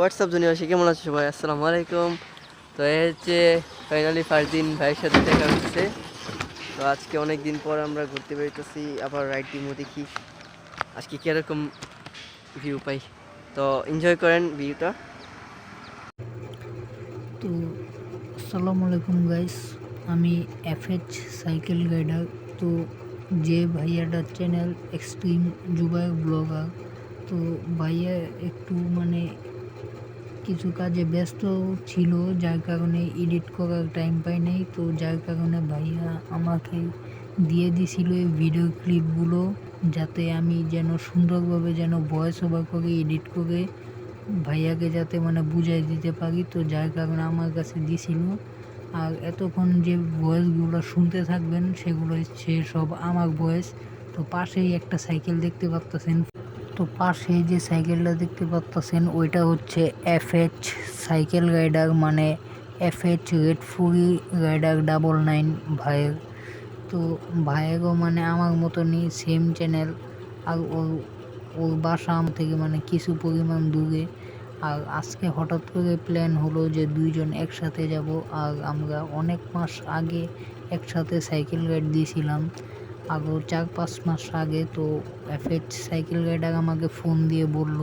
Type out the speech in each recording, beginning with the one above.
WhatsApp দুনিয়াবাসী, কেমন আছো সবাই? আসসালামু আলাইকুম। তো এই হচ্ছে ফাইনালি ফার্স্ট দিন ভাইয়ের সাথে দেখা হচ্ছে। তো আজকে অনেক দিন পর আমরা ঘুরতে বেরোতেছি, আবার রাইড টিমও দেখি আজকে কীরকম ভিউ পাই। তো এনজয় করেন ভিউটা। তো আসসালামু আলাইকুম গাইস, আমি এফএচ সাইকেল গাইডার। তো যে ভাইয়াটার চ্যানেল এক্সট্রিম জুবাইর ব্লগার, তো ভাইয়া একটু কিছু কাজে ব্যস্ত ছিল, যার কারণে এডিট করার টাইম পাই নাই। তো যার কারণে ভাইয়া আমাকে দিয়ে দিছিল এই ভিডিও ক্লিপগুলো, যাতে আমি যেন সুন্দরভাবে ভয়েস ওভার করে এডিট করে ভাইয়াকে যাতে বুঝাই দিতে পারি। তো যার কারণে আমার কাছে দিছিল। আর এতক্ষণ যে ভয়েসগুলো শুনতে থাকবেন সেগুলো হচ্ছে সব আমার ভয়েস। তো পাশেই একটা সাইকেল দেখতে পাচ্ছেন, তো পাশে যে সাইকেলটা দেখতে পাচ্ছেন ওইটা হচ্ছে এফএচ সাইকেল রাইডার, এফএচ রেড ফুরি রাইডার 99 ভাইয়ের। তো ভাইয়েরও আমার মতনই সেম চ্যানেল। আর ওর বাসা আম থেকে কিছু পরিমাণ দূরে। আর আজকে হঠাৎ করে প্ল্যান হলো যে দুইজন একসাথে যাব। আর আমরা অনেক মাস আগে একসাথে সাইকেল রাইড দিয়েছিলাম, আরও 4-5 মাস আগে। তো এফএচ সাইকেল রাইডার আমাকে ফোন দিয়ে বলল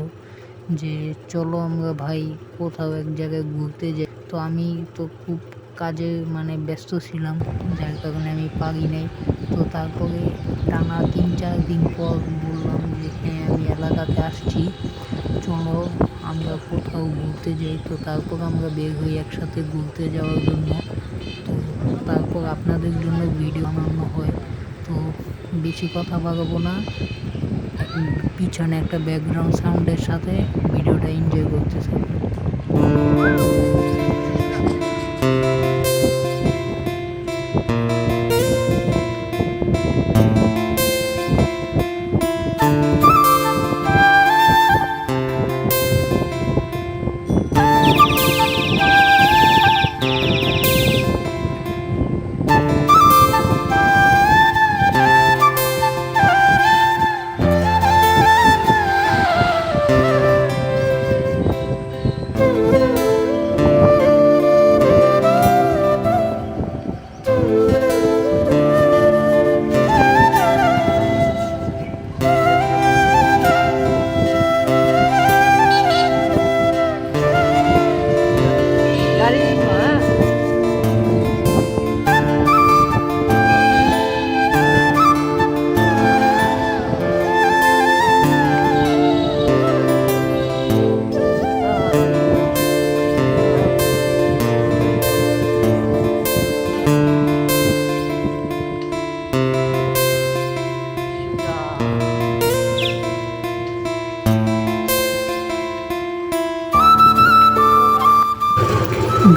যে চলো আমরা ভাই কোথাও এক জায়গায় ঘুরতে যাই। তো আমি তো খুব কাজে ব্যস্ত ছিলাম, যার কারণে আমি পারি নাই। তো তারপরে টানা 3-4 দিন পর বললাম যে হ্যাঁ, আমি এলাকাতে আসছি, চলো আমরা কোথাও ঘুরতে যাই। তো তারপর আমরা বের হই একসাথে ঘুরতে যাওয়ার জন্য। তো তারপর আপনাদের জন্য ভিডিও বানানো হয়। তো বেশি কথা বাড়াবো না, পিছনে একটা ব্যাকগ্রাউন্ড সাউন্ডের সাথে ভিডিওটা এনজয় করতেছে।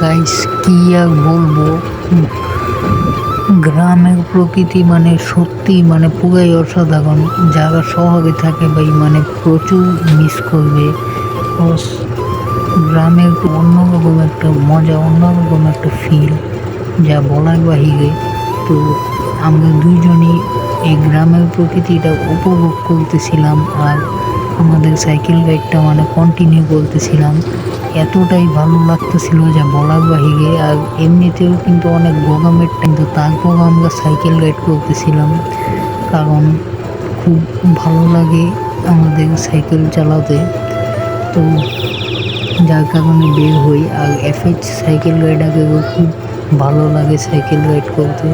গাইস কি আর বলবো, গ্রামের প্রকৃতি সত্যি পুরাই অসাধারণ। যারা শহরে থাকে ভাই প্রচুর মিস করবে। গ্রামের অন্যরকম একটা মজা, অন্যরকম একটা ফিল, যা বলার বাহিরে। তো আমরা দুইজনই এই গ্রামের প্রকৃতিটা উপভোগ করতেছিলাম, আর আমাদের সাইকেল রাইডটা কন্টিনিউ করতেছিলাম। এতটাই ভালো লাগতেছিল যা বলার বাহিরে। আর এমনিতেও কিন্তু অনেক গরমের টাইম, তো তারপর আমরা সাইকেল রাইড করতেছিলাম, কারণ খুব ভালো লাগে আমাদের সাইকেল চালাতে। তো যার কারণে বের হই। আর এফএচ সাইকেল রাইডারকেও খুব ভালো লাগে সাইকেল রাইড করতে।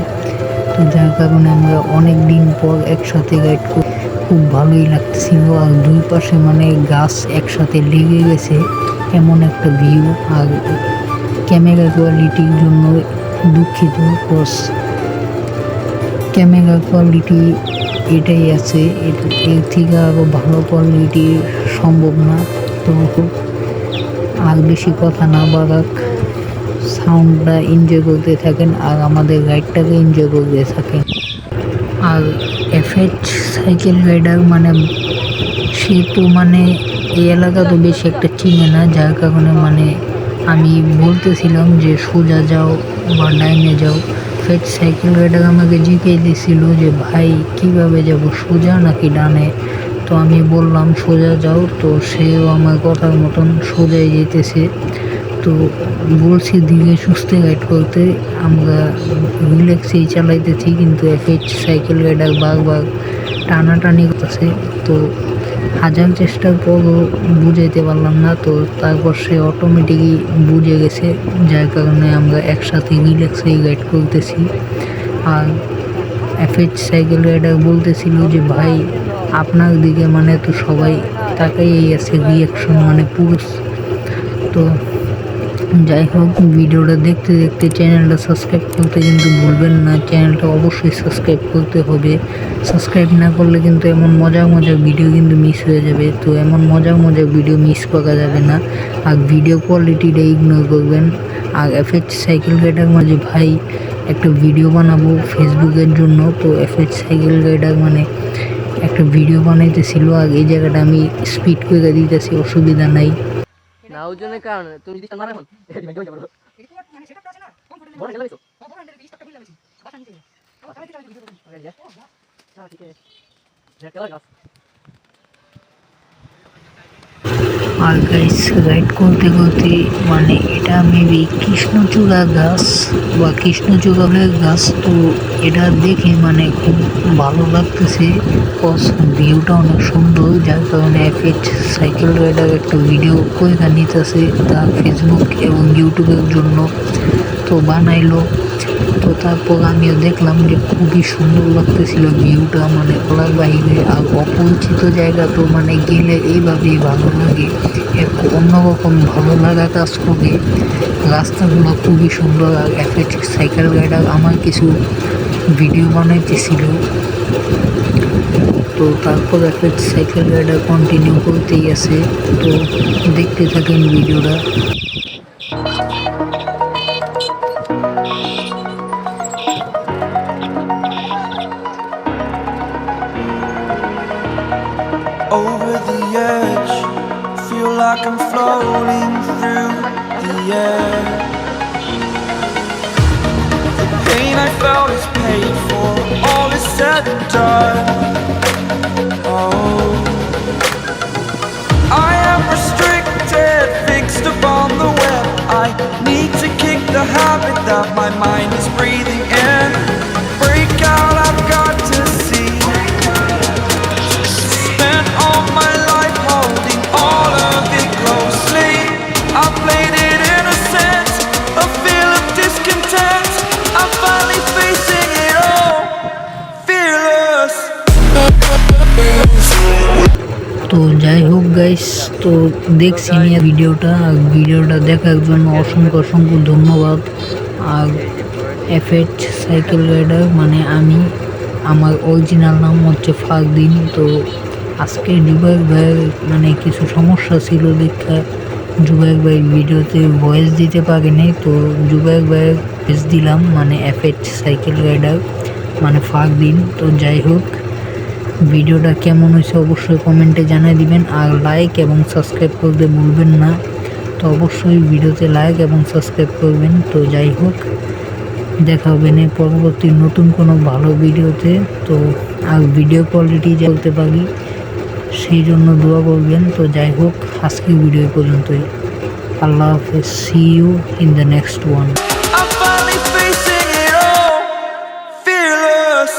তো যার কারণে আমরা অনেক দিন পর একসাথে রাইড করি, খুব ভালোই লাগতেছিল। আর দুই পাশে গাছ একসাথে লেগে গেছে, এমন একটা ভিউ। আর ক্যামেরা কোয়ালিটির জন্য দুঃখিত, কজ ক্যামেরা কোয়ালিটি এটাই আছে, এর থেকে আরও ভালো কোয়ালিটি সম্ভব না। তো আর বেশি কথা না বাড়াক, সাউন্ডটা এনজয় করতে থাকেন আর আমাদের রাইডটাকে এনজয় করতে থাকেন। আর এফএচ সাইকেল রাইডার সে তো এই এলাকা তো বেশি একটা চিনে না, যার কারণে আমি বলতেছিলাম যে সোজা যাও বা ডাইনে যাও। এফএচ সাইকেল রাইডার আমাকে জিজ্ঞেস দিয়েছিল যে ভাই কীভাবে যাব, সোজা নাকি ডানে। তো তো আমি বললাম সোজা যাও, তো সেও আমার কথার মতন সোজাই যেতেছে। তো বলছি ধীরে সুস্থে গাইড করতে, আমরা রিল্যাক্সেই চালাইতেছি, কিন্তু এফএইচ সাইকেল রাইডার বারবার টানাটানি করতেছে। তো হাজার চেষ্টার পরও বুঝাইতে পারলাম না, তো তারপর সে অটোমেটিকই বুঝে গেছে, যার কারণে আমরা একসাথে রিল্যাক্সেই গাইড করতেছি। আর এফএইচ সাইকেল রাইডার বলতেছিল যে ভাই আপনার দিকে মানে তো সবাই তাকাইই আছে, রিয়াকশন মানে পুরুষ। তো যাই হোক, ভিডিওটা দেখতে দেখতে চ্যানেলটা সাবস্ক্রাইব করতে কিন্তু ভুলবেন না, চ্যানেলটা অবশ্যই সাবস্ক্রাইব করতে হবে। সাবস্ক্রাইব না করলে কিন্তু এমন মজার মজার ভিডিও কিন্তু মিস হয়ে যাবে। তো এমন মজার মজার ভিডিও মিস করা যাবে না, আর ভিডিও কোয়ালিটিটা ইগনোর করবেন। আর এফএইচ সাইকেল রাইডার মাঝে ভাই একটা ভিডিও বানাবো ফেসবুকের জন্য, তো এফএইচ সাইকেল রাইডার মানে একটা ভিডিও বানাইতেছিল, আর এই জায়গাটা আমি স্পিড করে দিতেছি, অসুবিধা নাই। না ওজনের কারণে তুমি যদি মারা এখন বড় খেলা দিছো আর গাইস রাইড করতে করতে মানে এটা মেবি কৃষ্ণচূড়া গাছ বা কৃষ্ণচূড়ালের গাছ, তো এটা দেখে মানে খুব ভালো লাগতেছে, কজ ভিউটা অনেক সুন্দর, যার কারণে এফএইচ সাইকেল রাইডার একটা ভিডিও করে নিতেছে তার ফেসবুক এবং ইউটিউবের জন্য, তো বানাইলো। তো তারপর আমিও দেখলাম যে খুবই সুন্দর লাগতেছিল ভিউটা, মানে বলার বাইরে। আর অপরিচিত জায়গা তো মানে গেলে এইভাবেই ভালো লাগে, এক অন্যরকম ভালো লাগা কাজ করে। রাস্তাগুলো খুবই সুন্দর। আর এফএইচ সাইকেল রাইডার আমার কিছু ভিডিও বানাইতেছিল, তো তারপর এফএইচ সাইকেল রাইডার কন্টিনিউ করতেই আছে। তো দেখতে থাকেন ভিডিওটা। Over the edge, feel like I'm floating through the air. The pain I felt is paid for, all is said and done. Oh, I am restricted, fixed upon the web. I need to kick the habit that my mind is breathing in. Break out, I've got to see. Spent all my life holding all of it closely. I played it innocent, a feel of discontent. I'm finally facing it all, fearless. তো যাই হোক guys, তো দেখছি নিয়ে ভিডিওটা দেখার জন্য অসংখ্য অসংখ্য ধন্যবাদ। আর এফএইচ সাইকেল রাইডার মানে আমি, আমার অরিজিনাল নাম হচ্ছে ফারদিন। তো আজকে জুবাইর ভাইয়ের মানে কিছু সমস্যা ছিল দেখা জুবাইর ভাই ভিডিওতে ভয়েস দিতে পারেনি, তো জুবাইর ভাইয়ের ভয়েস দিলাম, মানে এফএইচ সাইকেল রাইডার মানে ফারদিন। তো যাই হোক, ভিডিওটা কেমন হয়েছে অবশ্যই কমেন্টে জানিয়ে দিবেন, আর লাইক এবং সাবস্ক্রাইব করতে ভুলবেন না। তো অবশ্যই ভিডিওতে লাইক এবং সাবস্ক্রাইব করবেন। তো যাই হোক, দেখা হবে না পরবর্তী নতুন কোনো ভালো ভিডিওতে। তো আর ভিডিও কোয়ালিটি চলতে পারি সেই জন্য দোয়া করবেন। তো যাই হোক, আজকের ভিডিও পর্যন্তই। আল্লাহ হাফেজ, see you in the next one. I'm finally facing it all, fearless.